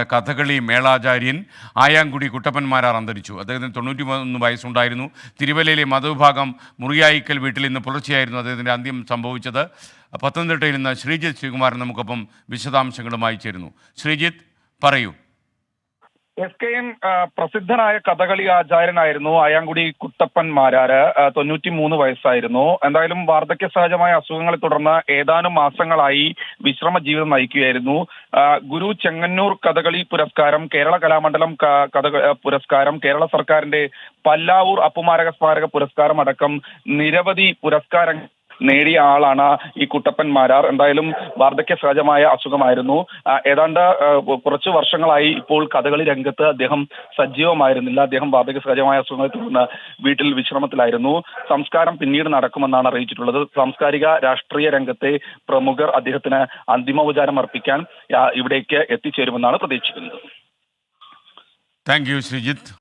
കഥകളി മേളാചാര്യൻ ആയാങ്കുടി കുട്ടപ്പൻ മാരാർ അന്തരിച്ചു. അദ്ദേഹത്തിന് 91 വയസ്സുണ്ടായിരുന്നു. തിരുവല്ലയിലെ മതവിഭാഗം മുറിയായിക്കൽ വീട്ടിൽ ഇന്ന് പുലർച്ചെയായിരുന്നു അദ്ദേഹത്തിൻ്റെ അന്ത്യം സംഭവിച്ചത്. പത്തനംതിട്ടയിൽ നിന്ന് ശ്രീജിത്ത് ശ്രീകുമാരൻ നമുക്കൊപ്പം വിശദാംശങ്ങളുമായി ചേരുന്നു. ശ്രീജിത്ത്, പറയൂ. SKM പ്രസിദ്ധനായ കഥകളി ആചാര്യനായിരുന്നു ആയാങ്കുടി കുട്ടപ്പൻ മാരാര്. 93 വയസ്സായിരുന്നു. എന്തായാലും വാർദ്ധക്യ സഹജമായ അസുഖങ്ങളെ തുടർന്ന് ഏതാനും മാസങ്ങളായി വിശ്രമ ജീവിതം നയിക്കുകയായിരുന്നു. ഗുരു ചെങ്ങന്നൂർ കഥകളി പുരസ്കാരം, കേരള കലാമണ്ഡലം പുരസ്കാരം, കേരള സർക്കാരിന്റെ പല്ലാവൂർ അപ്പുമാരക സ്മാരക പുരസ്കാരം അടക്കം നിരവധി പുരസ്കാരങ്ങൾ നേടിയ ആളാണ് ഈ കുട്ടപ്പൻ മാരാർ. എന്തായാലും വാർദ്ധക്യ സഹജമായ അസുഖമായിരുന്നു. ഏതാണ്ട് കുറച്ചു വർഷങ്ങളായി ഇപ്പോൾ കഥകളി രംഗത്ത് അദ്ദേഹം സജീവമായിരുന്നില്ല. അദ്ദേഹം വാർദ്ധക്യ സഹജമായ അസുഖങ്ങളെ തുടർന്ന് വീട്ടിൽ വിശ്രമത്തിലായിരുന്നു. സംസ്കാരം പിന്നീട് നടക്കുമെന്നാണ് അറിയിച്ചിട്ടുള്ളത്. സാംസ്കാരിക രാഷ്ട്രീയ രംഗത്തെ പ്രമുഖർ അദ്ദേഹത്തിന് അന്തിമോപചാരം അർപ്പിക്കാൻ ഇവിടേക്ക് എത്തിച്ചേരുമെന്നാണ് പ്രതീക്ഷിക്കുന്നത്. Thank you, Sreejith.